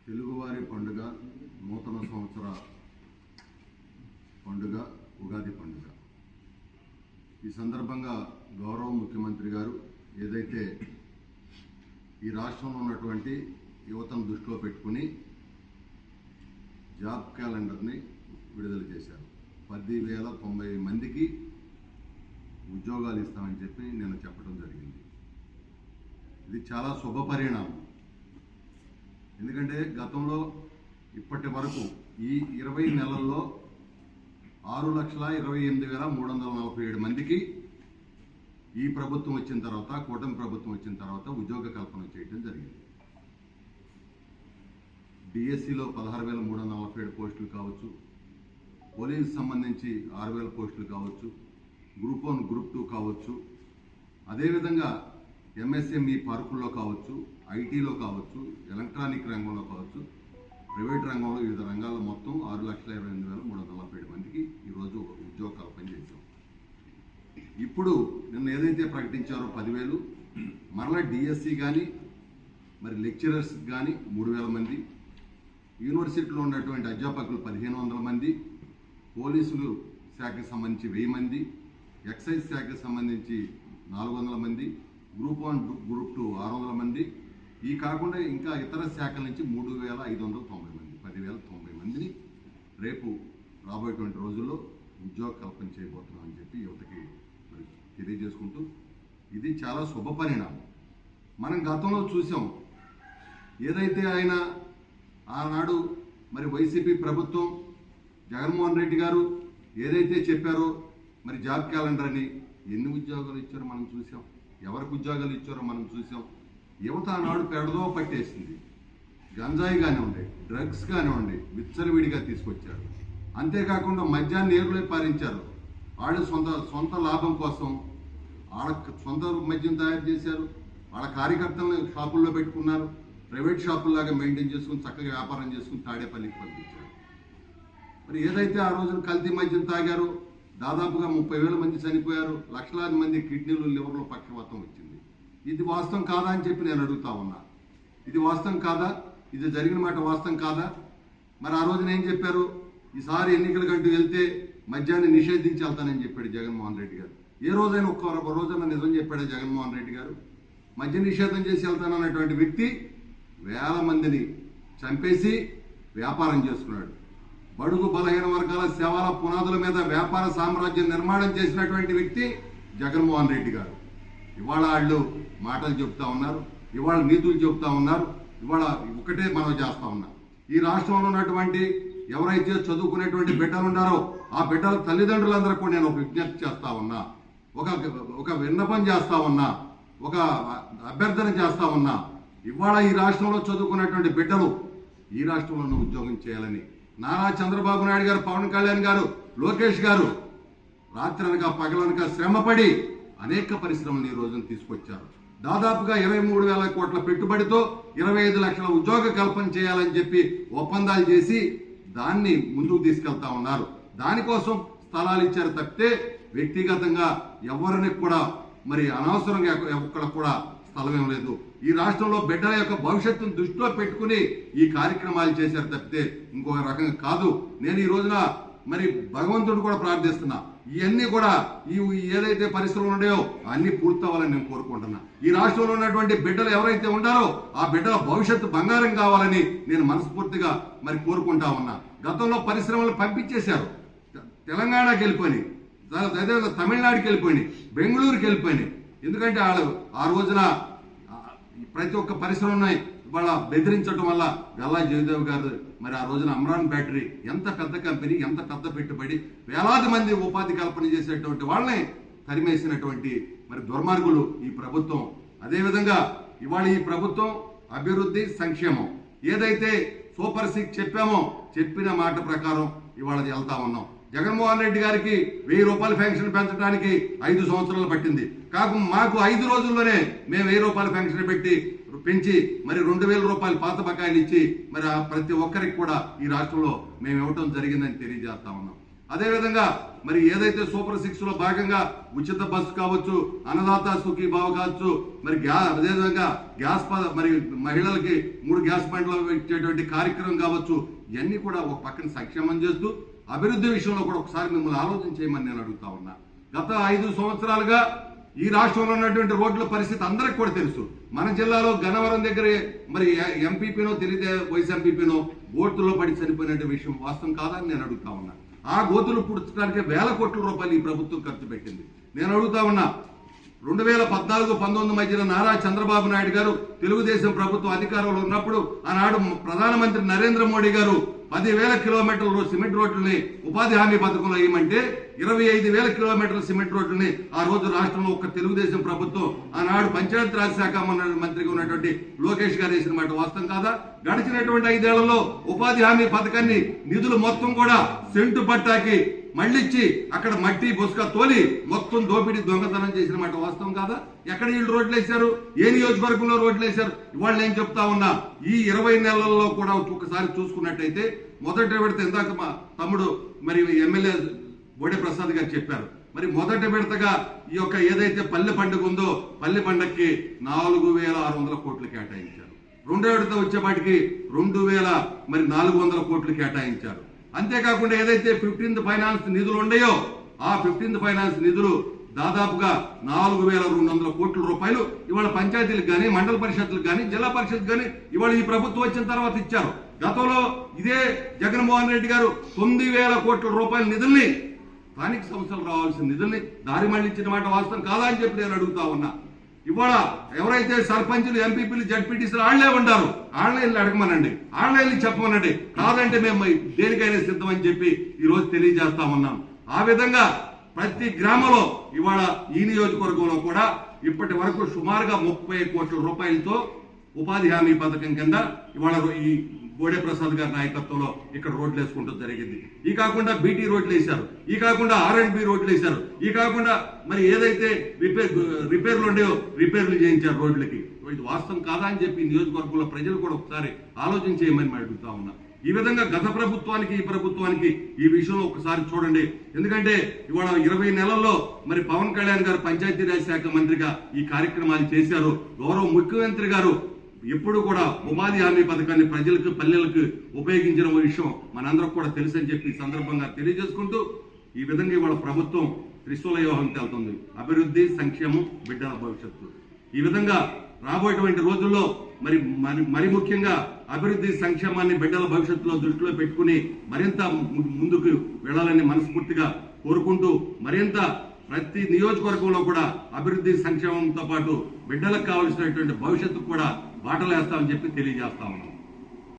తెలుగువారి పండుగ నూతన సంవత్సర పండుగ ఉగాది పండుగ. ఈ సందర్భంగా గౌరవ ముఖ్యమంత్రి గారు ఏదైతే ఈ రాష్ట్రంలో ఉన్నటువంటి యువతను దృష్టిలో పెట్టుకుని జాబ్ క్యాలెండర్ని విడుదల చేశారు. 10,090 మందికి ఉద్యోగాలు ఇస్తామని చెప్పి నేను చెప్పడం జరిగింది. ఇది చాలా శుభ పరిణామం. ఎందుకంటే గతంలో ఇప్పటి వరకు ఈ 20 నెలల్లో 6,28,347 మందికి ఈ ప్రభుత్వం వచ్చిన తర్వాత, కూటమి ప్రభుత్వం వచ్చిన తర్వాత ఉద్యోగ కల్పన చేయడం జరిగింది. డిఎస్సిలో 16,347 పోస్టులు కావచ్చు, పోలీసు సంబంధించి 6,000 పోస్టులు కావచ్చు, గ్రూప్ 1 గ్రూప్ 2 కావచ్చు, అదేవిధంగా ఎంఎస్ఎంఈ పార్కుల్లో కావచ్చు, ఐటీలో కావచ్చు, ఎలక్ట్రానిక్ రంగంలో కావచ్చు, ప్రైవేట్ రంగంలో వివిధ రంగాల్లో మొత్తం 6,28,347 మందికి ఈరోజు ఉద్యోగ కల్పన చేశాం. ఇప్పుడు నిన్న ఏదైతే ప్రకటించారో 10,000, మరలా డిఎస్సి కానీ మరి లెక్చరర్స్ కానీ 3,000 మంది, యూనివర్సిటీలో ఉన్నటువంటి అధ్యాపకులు 1,500 మంది, పోలీసులు శాఖకు సంబంధించి 1000 మంది, ఎక్సైజ్ శాఖకు సంబంధించి 400 మంది, గ్రూప్ 1 గ్రూప్ 2 600 మంది, ఈ కాకుండా ఇంకా ఇతర శాఖల నుంచి 3,590 మంది, 10,090 మందిని రేపు రాబోయేటువంటి రోజుల్లో ఉద్యోగ కల్పన చేయబోతున్నాం అని చెప్పి యువతకి తెలియజేసుకుంటూ, ఇది చాలా శుభ పరిణామం. మనం గతంలో చూసాం, ఏదైతే ఆయన ఆనాడు మరి వైసీపీ ప్రభుత్వం జగన్మోహన్ రెడ్డి గారు ఏదైతే చెప్పారో మరి జాబ్ క్యాలెండర్ అని, ఎన్ని ఉద్యోగాలు ఇచ్చారో మనం చూసాం, ఎవరికి ఉద్యోగాలు ఇచ్చారో మనం చూసాం. యువత ఆనాడు పెడదో పట్టేసింది. గంజాయి కానివ్వండి, డ్రగ్స్ కానివ్వండి, విచ్చలవిడిగా తీసుకొచ్చారు. అంతేకాకుండా మద్యాన్ని ఏరులో పారించారు. వాళ్ళు సొంత లాభం కోసం వాళ్ళ సొంత మద్యం తయారు చేశారు. వాళ్ళ కార్యకర్తలను షాపుల్లో పెట్టుకున్నారు. ప్రైవేట్ షాపుల్లాగా మెయింటైన్ చేసుకుని చక్కగా వ్యాపారం చేసుకుని తాడేపల్లికి పంపించారు. మరి ఏదైతే ఆ రోజున కల్తీ మద్యం తాగారో దాదాపుగా 30,000 మంది చనిపోయారు. లక్షలాది మంది కిడ్నీలు, లివర్లో పక్షవాతం వచ్చింది. ఇది వాస్తవం కాదా అని చెప్పి నేను అడుగుతా ఉన్నా. ఇది వాస్తవం కాదా? ఇది జరిగిన మాట వాస్తవం కాదా? మరి ఆ రోజున ఏం చెప్పారు? ఈసారి ఎన్నికల గంటూ వెళ్తే మద్యాన్ని నిషేధించి వెళ్తానని చెప్పాడు జగన్మోహన్ రెడ్డి గారు. ఏ రోజైనా ఒక్క రోజైనా నిజం చెప్పాడు జగన్మోహన్ రెడ్డి గారు? మద్య నిషేధం చేసి వెళ్తానన్నటువంటి వ్యక్తి 1,000 మందిని చంపేసి వ్యాపారం చేసుకున్నాడు. బడుగు బలహీన వర్గాల సేవల పునాదుల మీద వ్యాపార సామ్రాజ్యం నిర్మాణం చేసినటువంటి వ్యక్తి జగన్మోహన్ రెడ్డి గారు. ఇవాళ వాళ్ళు మాటలు చెప్తా ఉన్నారు, ఇవాళ నీతులు చెప్తా ఉన్నారు. ఇవాళ ఒకటే మనం చేస్తా ఉన్నాం, ఈ రాష్ట్రంలో ఉన్నటువంటి ఎవరైతే చదువుకునేటువంటి బిడ్డలు ఉన్నారో ఆ బిడ్డల తల్లిదండ్రులందరూ కూడా నేను ఒక విజ్ఞప్తి చేస్తా ఉన్నా, ఒక విన్నపం చేస్తా ఉన్నా, ఒక అభ్యర్థన చేస్తా ఉన్నా. ఇవాళ ఈ రాష్ట్రంలో చదువుకున్నటువంటి బిడ్డలు ఈ రాష్ట్రంలోనూ ఉద్యోగం చేయాలని నారా చంద్రబాబు నాయుడు గారు, పవన్ కళ్యాణ్ గారు, లోకేష్ గారు రాత్రనక పగలనక శ్రమపడి అనేక పరిశ్రమలు ఈ రోజున తీసుకొచ్చారు. దాదాపుగా 23,000 కోట్ల పెట్టుబడితో 25 లక్షల ఉద్యోగ కల్పన చేయాలని చెప్పి ఒప్పందాలు చేసి దాన్ని ముందుకు తీసుకెళ్తా ఉన్నారు. దానికోసం స్థలాలు ఇచ్చారు తప్పితే వ్యక్తిగతంగా ఎవరిని కూడా మరి అనవసరంగా ఎక్కడ కూడా స్థలం ఏం లేదు. ఈ రాష్ట్రంలో బిడ్డల యొక్క భవిష్యత్తును దృష్టిలో పెట్టుకుని ఈ కార్యక్రమాలు చేశారు తప్పితే ఇంకొక రకంగా కాదు. నేను ఈ రోజున మరి భగవంతుడు కూడా ప్రార్థిస్తున్నా, ఇవన్నీ కూడా ఏదైతే పరిశ్రమలు ఉన్నాయో అన్ని పూర్తవ్వాలని నేను కోరుకుంటున్నా. ఈ రాష్ట్రంలో ఉన్నటువంటి బిడ్డలు ఎవరైతే ఉన్నారో ఆ బిడ్డల భవిష్యత్తు బంగారం కావాలని నేను మనస్ఫూర్తిగా మరి కోరుకుంటా ఉన్నా. గతంలో పరిశ్రమలు పంపించేశారు, తెలంగాణకి వెళ్ళిపోయి, అదేవిధంగా తమిళనాడుకి వెళ్ళిపోయి, బెంగళూరుకి వెళ్ళిపోయినాయి. ఎందుకంటే వాళ్ళు ఆ రోజున ప్రతి ఒక్క పరిశ్రమని వాళ్ళ బెదిరించడం వల్ల గల్లా జయదేవ్ గారు మరి ఆ రోజున అమ్రాన్ బ్యాటరీ ఎంత పెద్ద కంపెనీ, ఎంత పెద్ద పెట్టుబడి, వేలాది మంది ఉపాధి కల్పన చేసేటువంటి వాళ్ళని తరిమేసినటువంటి మరి దుర్మార్గులు ఈ ప్రభుత్వం. అదేవిధంగా ఇవాళ ఈ ప్రభుత్వం అభివృద్ధి, సంక్షేమం ఏదైతే సూపర్ 6 చెప్పామో చెప్పిన మాట ప్రకారం ఇవాళ వెళ్తా ఉన్నాం. జగన్మోహన్ రెడ్డి గారికి 1,000 రూపాయల పెన్షన్ పెంచడానికి 5 సంవత్సరాలు పట్టింది. మాకు 5 రోజుల్లోనే మేము 1,000 రూపాయల పెన్షన్ పెంచి మరి 2,000 రూపాయలు పాత బకాయిలు ఇచ్చి మరి ప్రతి ఒక్కరికి కూడా ఈ రాష్ట్రంలో మేము ఇవ్వటం జరిగిందని తెలియజేస్తా ఉన్నాం. అదేవిధంగా మరి ఏదైతే సూపర్ 6 లో భాగంగా ఉచిత బస్సు కావచ్చు, అన్నదాత సుఖీ భావ కావచ్చు, మరి అదేవిధంగా మరి మహిళలకి 3 గ్యాస్ బండ్లు ఇచ్చేటువంటి కార్యక్రమం కావచ్చు, ఇవన్నీ కూడా ఒక పక్కన సంక్షేమం చేస్తూ అభివృద్ధి విషయంలో కూడా ఒకసారి మిమ్మల్ని ఆలోచన చేయమని నేను అడుగుతా ఉన్నా. గత 5 సంవత్సరాలుగా ఈ రాష్ట్రంలో ఉన్నటువంటి రోడ్ల పరిస్థితి అందరికి కూడా తెలుసు. మన జిల్లాలో గన్నవరం దగ్గర మరి ఎంపీపీనో తెలియదే వైస్ ఎంపీపీనో గోతుల్లో పడి చనిపోయినటువంటి విషయం వాస్తవం కాదని నేను అడుగుతా ఉన్నా. ఆ గోతులు పుడ్చడానికి వేల కోట్ల రూపాయలు ఈ ప్రభుత్వం ఖర్చు పెట్టింది. నేను అడుగుతా ఉన్నా, 2014-19 మధ్యన నారా చంద్రబాబు నాయుడు గారు తెలుగుదేశం ప్రభుత్వం అధికారంలో ఉన్నప్పుడు ఆనాడు ప్రధానమంత్రి నరేంద్ర మోడీ గారు 10,000 కిలోమీటర్ల సిమెంట్ రోడ్లని ఉపాధి హామీ పథకంలో వేయమంటే 25,000 కిలోమీటర్ల సిమెంట్ రోడ్లని ఆ రోజు రాష్ట్రంలో ఒక తెలుగుదేశం ప్రభుత్వం ఆనాడు పంచాయతీరాజ్ శాఖ మంత్రిగా ఉన్నటువంటి లోకేష్ గారు వేసిన మాట వాస్తవం కాదా? గడిచినటువంటి 5 ఏళ్లలో ఉపాధి హామీ పథకాన్ని నిధులు మొత్తం కూడా సెంటు పట్టాకి మళ్ళిచ్చి అక్కడ మట్టి బొసుక తోలి మొత్తం దోపిడీ దొంగతనం చేసిన మాట వాస్తవం కాదా? ఎక్కడ వీళ్ళు రోడ్లు వేశారు? ఏ నియోజకవర్గంలో రోడ్లు వేశారు? ఇవాళ నేను చెప్తా ఉన్నా, ఈ 20 నెలల్లో కూడా ఒక్కొక్కసారి చూసుకున్నట్టయితే మొదటి విడత ఇందాక మా తమ్ముడు మరి ఎమ్మెల్యే బోడే ప్రసాద్ గారు చెప్పారు, మరి మొదటి విడతగా ఈ యొక్క ఏదైతే పల్లె పండుగ ఉందో పల్లె పండుగకి 4,600 కోట్లు కేటాయించారు. రెండో విడత వచ్చేపాటికి 2,400 కోట్లు కేటాయించారు. అంతేకాకుండా ఏదైతే 15th ఫైనాన్స్ నిధులు ఉన్నాయో ఆ 15th ఫైనాన్స్ నిధులు దాదాపుగా 4,200 కోట్ల రూపాయలు ఇవాళ పంచాయతీలకు కానీ, మండల పరిషత్లకు కానీ, జిల్లా పరిషత్ కానీ ఇవాళ ఈ ప్రభుత్వం వచ్చిన తర్వాత ఇచ్చారు. గతంలో ఇదే జగన్మోహన్ రెడ్డి గారు 9,000 కోట్ల రూపాయల నిధుల్ని, స్థానిక సంస్థలు రావాల్సిన నిధుల్ని దారి మళ్లించిన మాట వాస్తవం కాదా అని చెప్పి నేను అడుగుతా ఉన్నా. ఇవాళ ఎవరైతే సర్పంచులు, ఎంపీపీలు, జడ్పీటీసీలు ఆళ్లే ఉంటారు, ఆళ్లే వెళ్ళి అడగమనండి, ఆళ్లే వెళ్ళి చెప్పమనండి. కాదంటే మేము దేనికైనా సిద్ధమని చెప్పి ఈ రోజు తెలియజేస్తా ఉన్నాం. ఆ విధంగా ప్రతి గ్రామంలో ఇవాళ ఈ నియోజకవర్గంలో కూడా ఇప్పటి వరకు సుమారుగా 30 కోట్ల రూపాయలతో ఉపాధి హామీ పథకం కింద ఇవాళ ఈ బోడే ప్రసాద్ గారి నాయకత్వంలో ఇక్కడ రోడ్లు వేసుకుంటూ జరిగింది. ఈ కాకుండా బీటీ రోడ్లు వేశారు, ఈ కాకుండా R&B రోడ్లు వేశారు, ఈ కాకుండా మరి ఏదైతే రిపేర్లు ఉండేవో రిపేర్లు చేయించారు రోడ్లకి. ఇది వాస్తవం కాదా అని చెప్పి నియోజకవర్గంలో ప్రజలు కూడా ఒకసారి ఆలోచన చేయమని అడుగుతా ఉన్నా. ఈ విధంగా గత ప్రభుత్వానికి ఈ ప్రభుత్వానికి ఈ విషయంలో ఒకసారి చూడండి. ఎందుకంటే ఇవాళ 20 నెలల్లో మరి పవన్ కళ్యాణ్ గారు పంచాయతీరాజ్ శాఖ మంత్రిగా ఈ కార్యక్రమాలు చేశారు. గౌరవ ముఖ్యమంత్రి గారు ఎప్పుడు కూడా ఉపాధి హామీ పథకాన్ని ప్రజలకు, పల్లెలకు ఉపయోగించిన విషయం మనందరం కూడా తెలుసు అని చెప్పి సందర్భంగా తెలియజేసుకుంటూ, ఈ విధంగా ఇవాళ ప్రభుత్వం త్రిశూల వ్యూహం తెలుతుంది: అభివృద్ధి, సంక్షేమం, బిడ్డల భవిష్యత్తు. ఈ విధంగా రాబోయేటువంటి రోజుల్లో మరి ముఖ్యంగా అభివృద్ధి, సంక్షేమాన్ని, బిడ్డల భవిష్యత్తులో దృష్టిలో పెట్టుకుని మరింత ముందుకు వెళ్లాలని మనస్ఫూర్తిగా కోరుకుంటూ, మరింత ప్రతి నియోజకవర్గంలో కూడా అభివృద్ధి, సంక్షేమంతో పాటు బిడ్డలకు కావలసినటువంటి భవిష్యత్తు కూడా బాటలేస్తామని చెప్పి తెలియజేస్తా ఉన్నాం.